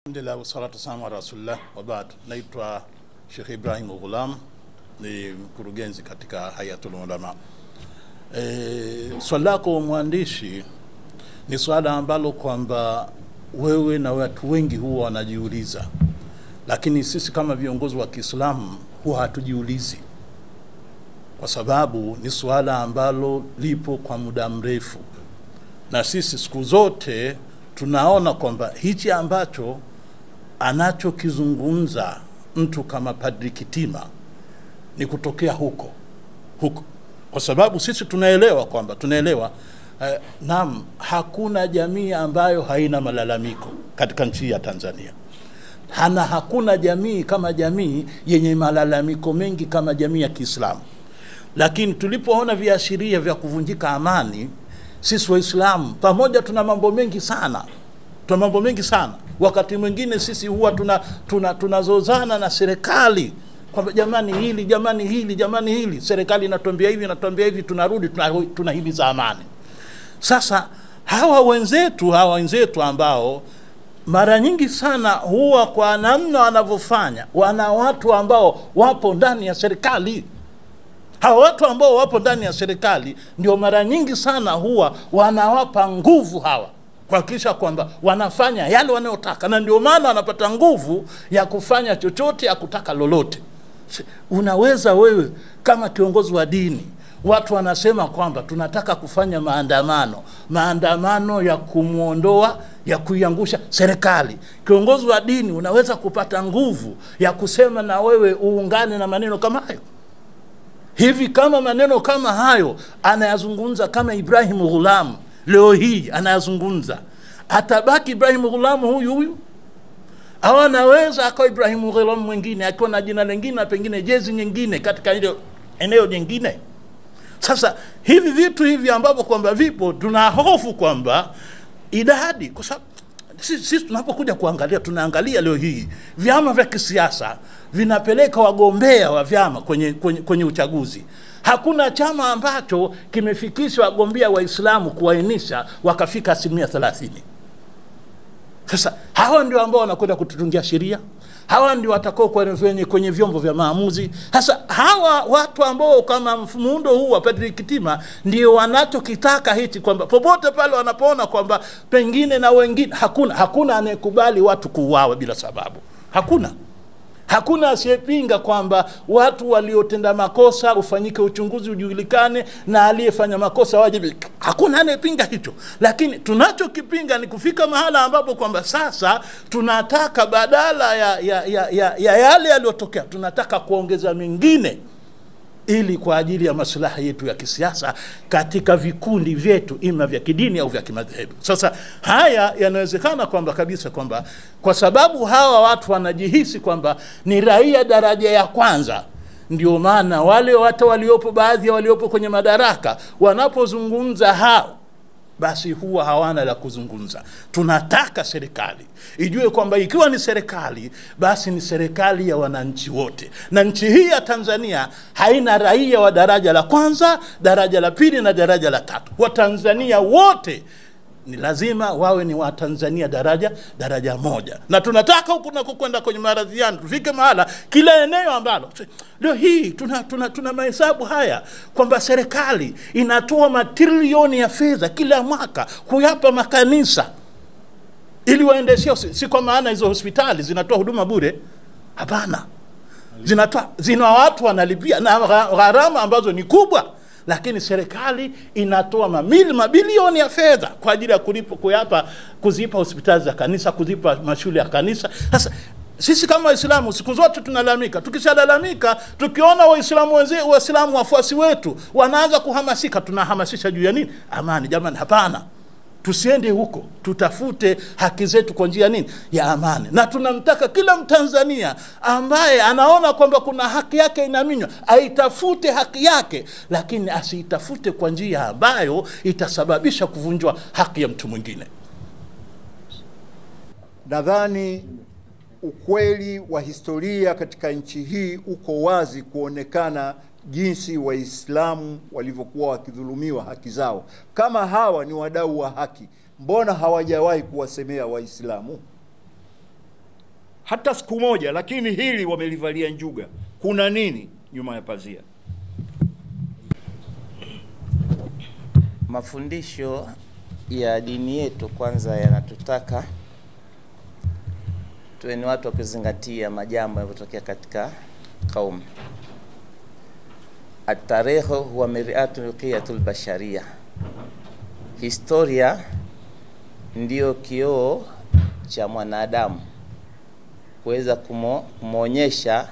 Alhamdulillah wassalatu wassalamu ala rasulillah wa ba'd. Naitwa Sheikh Ibrahim Ghulam, ni mkurugenzi katika Hayatul Ulama. Swali lako mwandishi ni swala ambalo kwamba wewe na watu wengi huwa wanajiuliza, lakini sisi kama viongozi wa Kiislamu huwa hatujiulizi, kwa sababu ni swala ambalo lipo kwa muda mrefu, na sisi siku zote tunaona kwamba hichi ambacho anachokizungumza mtu kama Padri Kitima ni kutokea huko kwa sababu sisi tunaelewa naam, hakuna jamii ambayo haina malalamiko katika nchi ya Tanzania. Hakuna jamii kama jamii yenye malalamiko mengi kama jamii ya Kiislamu. Lakini tulipoona viashiria vya kuvunjika amani, sisi Waislamu pamoja tuna mambo mengi sana. Wakati mwingine sisi huwa tunazozana na serikali kwamba jamani hili, serikali inatuambia hivi, tunarudi tunahimiza amani. Sasa hawa wenzetu ambao mara nyingi sana huwa kwa namna wanavyofanya, wana watu ambao wapo ndani ya serikali. Hawa watu ambao wapo ndani ya serikali ndio mara nyingi sana huwa wanawapa nguvu hawa kuhakikisha kwamba wanafanya yale wanayotaka, na ndio maana wanapata nguvu ya kufanya chochote, ya kutaka lolote. Unaweza wewe kama kiongozi wa dini, watu wanasema kwamba tunataka kufanya maandamano ya kumuondoa, ya kuiangusha serikali. Kiongozi wa dini unaweza kupata nguvu ya kusema na wewe uungane na maneno kama hayo? Hivi kama maneno kama hayo anayazungumza kama Ibrahim Ghulam leo hii anayazungumza, atabaki Ibrahim Ghulam huyu? Au anaweza akawa Ibrahim Ghulam mwingine akiwa na jina lingine na pengine jezi nyingine katika eneo jingine? Sasa hivi vitu hivi ambavyo kwamba vipo, tuna hofu kwamba idadi, kwa sababu sisi tunapokuja kuangalia, tunaangalia leo hii vyama vya kisiasa vinapeleka wagombea wa vyama kwenye uchaguzi. Hakuna chama ambacho kimefikisha wagombea Waislamu kuainisha wakafika 30%. Sasa hawa ndio ambao wanakwenda kututungia sheria, hawa ndio watakao kwenye vyombo vya maamuzi. Sasa hawa watu ambao kama muundo huu wa Padri Kitima ndio wanachokitaka hichi, kwamba popote pale wanapoona kwamba pengine na wengine, hakuna anayekubali watu kuuawa bila sababu. Hakuna asiyepinga kwamba watu waliotenda makosa ufanyike uchunguzi, ujulikane, na aliyefanya makosa wajibike. Hakuna anayepinga hicho. Lakini tunachokipinga ni kufika mahala ambapo kwamba sasa tunataka badala ya yale yaliyotokea, tunataka kuongeza mengine ili kwa ajili ya maslahi yetu ya kisiasa katika vikundi vyetu, ima vya kidini au vya kimadhehebu. Sasa haya yanawezekana kwamba kabisa kwamba kwa sababu hawa watu wanajihisi kwamba ni raia daraja ya kwanza, ndio maana wale watu baadhi ya waliopo kwenye madaraka wanapozungumza hao, basi huwa hawana la kuzungumza. Tunataka serikali ijue kwamba ikiwa ni serikali, basi ni serikali ya wananchi wote. Na nchi hii ya Tanzania haina raia wa daraja la kwanza, daraja la pili na daraja la tatu. Watanzania wote ni lazima wawe ni Watanzania daraja moja. Na tunataka huku na kukwenda kwenye maradhiano, tufike mahala kila eneo ambalo leo hii tuna mahesabu haya kwamba serikali inatoa matrilioni ya fedha kila mwaka kuyapa makanisa ili waendeshie. Si kwa maana hizo hospitali zinatoa huduma bure, hapana. Zina watu wanalipia na gharama ambazo ni kubwa, lakini serikali inatoa mabilioni ya fedha kwa ajili ya kuzipa hospitali za kanisa, kuzipa mashule ya kanisa. Sasa sisi kama Waislamu siku zote tunalalamika. Tukishalalamika, tukiona Waislamu wafuasi wetu wanaanza kuhamasika, tunahamasisha juu ya nini? Amani. Jamani, hapana. Tusiende huko, tutafute haki zetu kwa njia nini? Ya amani. Na tunamtaka kila Mtanzania ambaye anaona kwamba kuna haki yake inaminywa, aitafute haki yake, lakini asiitafute kwa njia ambayo itasababisha kuvunjwa haki ya mtu mwingine. Nadhani ukweli wa historia katika nchi hii uko wazi kuonekana jinsi Waislamu walivyokuwa wakidhulumiwa haki zao. Kama hawa ni wadau wa haki, mbona hawajawahi kuwasemea Waislamu? hata siku moja, lakini hili wamelivalia njuga. Kuna nini nyuma ya pazia? Mafundisho ya dini yetu kwanza yanatutaka tuwe ni watu wa kuzingatia majambo yanayotokea katika kaumu. At-tarikh huwa mir'atul qiyatul bashariyah. Historia ndio kioo cha mwanadamu kuweza kumuonyesha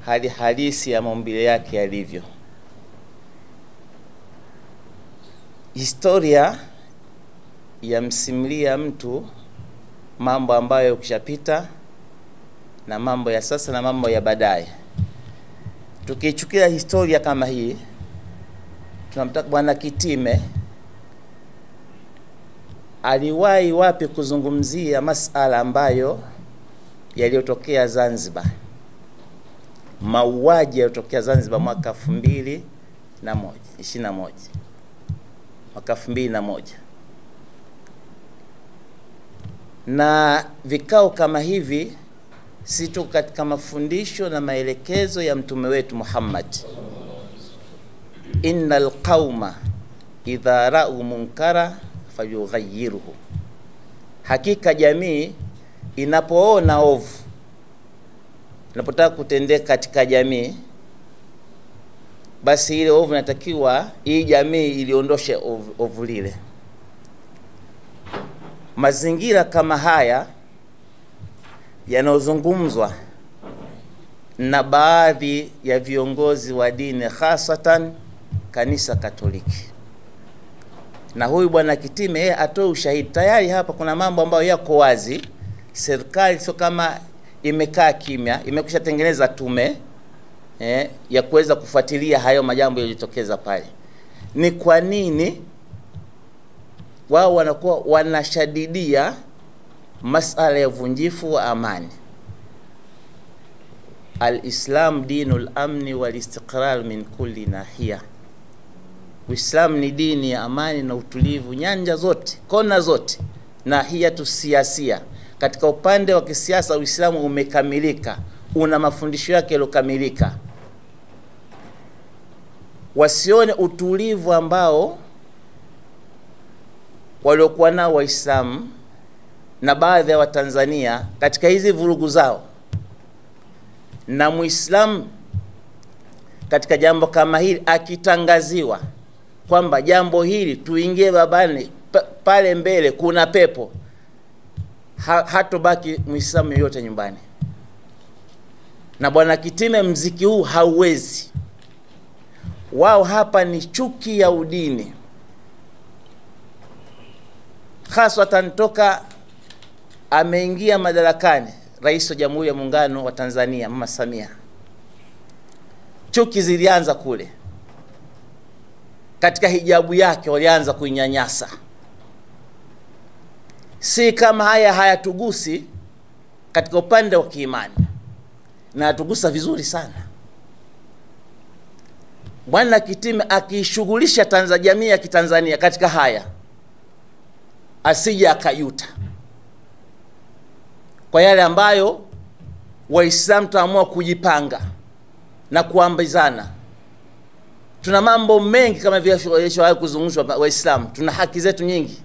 hali halisi ya maumbile yake yalivyo. Historia yamsimulia mtu mambo ambayo ukishapita na mambo ya sasa na mambo ya baadaye. Tukichukia historia kama hii, tunamtaka Bwana Kitime aliwahi wapi kuzungumzia masala ambayo yaliyotokea Zanzibar. Mauaji yaliyotokea Zanzibar mwaka 2021. Mwaka 2001. Na vikao kama hivi si tu katika mafundisho na maelekezo ya mtume wetu Muhammad. Innal qauma idha ra'u munkara fayughayyiruhu. Hakika jamii inapoona ovu, inapotaka kutendeka katika jamii, basi ile ovu inatakiwa hii jamii iliondoshe ovu lile. Mazingira kama haya yanozungumzwa na baadhi ya viongozi wa dini, hasatan kanisa Katoliki. Na huyu Bwana Kitime yeye atoe ushahidi. Tayari hapa kuna mambo ambayo yako wazi. Serikali sio kama imekaa kimya, imekwisha tengeneza tume ya kuweza kufuatilia hayo majambo yaliyotokeza pale. Ni kwa nini wao wanakuwa wanashadidia masala ya uvunjifu wa amani? Al-Islam dinul amni wal istiqrar min kulli nahiya. Uislamu ni dini ya amani na utulivu nyanja zote, kona zote. Nahiyatu siasia, katika upande wa kisiasa Uislamu umekamilika, una mafundisho yake yalokamilika. Wasione utulivu ambao waliokuwa nao Waislamu na baadhi ya Watanzania katika hizi vurugu zao. Na Muislamu katika jambo kama hili akitangaziwa kwamba jambo hili tuingie babani pale mbele kuna pepo, hatobaki Muislamu yoyote nyumbani. Na Bwana Kitime mziki huu hauwezi. Wao hapa ni chuki ya udini. Haswatan toka ameingia madarakani Rais wa Jamhuri ya Muungano wa Tanzania Mama Samia, chuki zilianza kule. Katika hijabu yake walianza kuinyanyasa. Si kama haya hayatugusi katika upande wa kiimani, na atugusa vizuri sana. Bwana Kitime akishughulisha jamii ya Kitanzania katika haya, asije akayuta kwa yale ambayo Waislamu tuamua kujipanga na kuambizana. Tuna mambo mengi kama vile yalishowahi kuzungumzwa Waislamu, tuna haki zetu nyingi,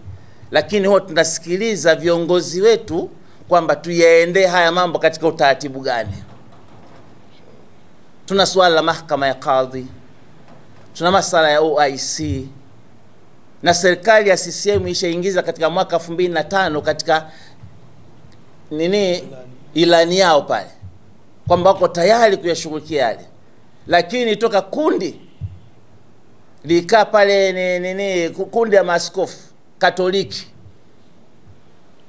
lakini huwa tunasikiliza viongozi wetu kwamba tuyaendee haya mambo katika utaratibu gani. Tuna swala la mahakama ya kadhi, tuna masala ya OIC, na serikali ya CCM ishaingiza katika mwaka 2005 katika ilani yao pale kwamba wako tayari kuyashughulikia yale. Lakini toka kundi likaa pale kundi ya maaskofu Katoliki,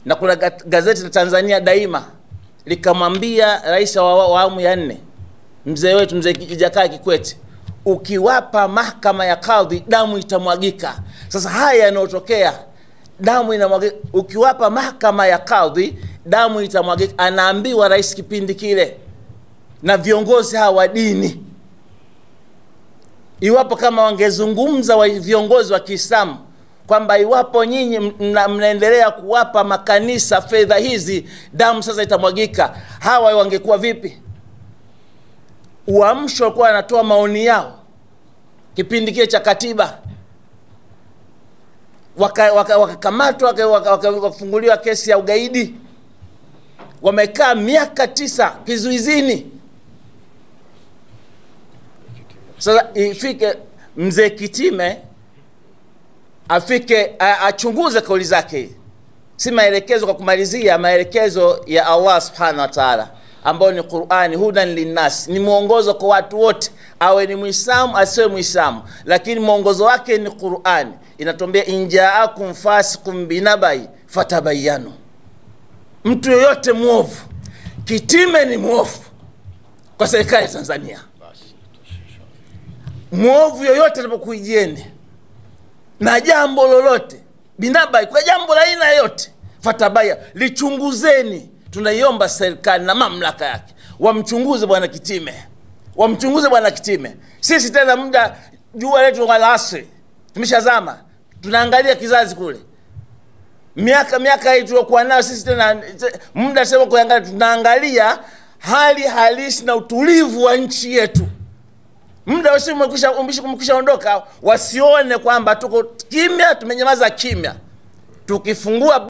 na kuna gazeti la Tanzania Daima likamwambia rais wa awamu ya 4 mzee wetu mzee Jakaya Kikwete, ukiwapa mahakama ya kadhi damu itamwagika. Sasa haya yanayotokea, damu inamwagika, ukiwapa mahakama ya kadhi damu itamwagika, anaambiwa rais kipindi kile na viongozi hawa wa dini. Iwapo kama wangezungumza wa viongozi wa Kiislamu kwamba iwapo nyinyi mnaendelea kuwapa makanisa fedha hizi, damu sasa itamwagika. Hawa wangekuwa vipi? Uamsho walikuwa wanatoa maoni yao kipindi kile cha katiba, wakakamatwa, wakafunguliwa kesi ya ugaidi, wamekaa miaka 9 kizuizini. Sasa ifike mzee Kitime afike achunguze kauli zake, si maelekezo. Kwa kumalizia, maelekezo ya Allah subhanahu wa ta'ala ambao ni Qur'ani, hudan linnas, ni mwongozo kwa watu wote, awe ni Muislamu asiwe Muislamu, lakini mwongozo wake ni Qur'ani. Inatuambia injaakum fasiqun binabai fatabayanu. Mtu yoyote muovu, Kitime ni muovu kwa serikali ya Tanzania. Muovu yoyote anapokuijieni na jambo lolote binabai, kwa jambo la aina yote, fatabaya, lichunguzeni. Tunaiomba serikali na mamlaka yake wamchunguze bwana Kitime, wamchunguze bwana Kitime. Sisi tena muda jua letu la asri tumeshazama, tunaangalia kizazi kule, miaka hii tuliokuwa nayo sisi, tena muda sema kuangalia, tunaangalia hali halisi na utulivu wa nchi yetu. Muda wasi umekwisha ondoka, wasione kwamba tuko kimya, tumenyamaza kimya. Tukifungua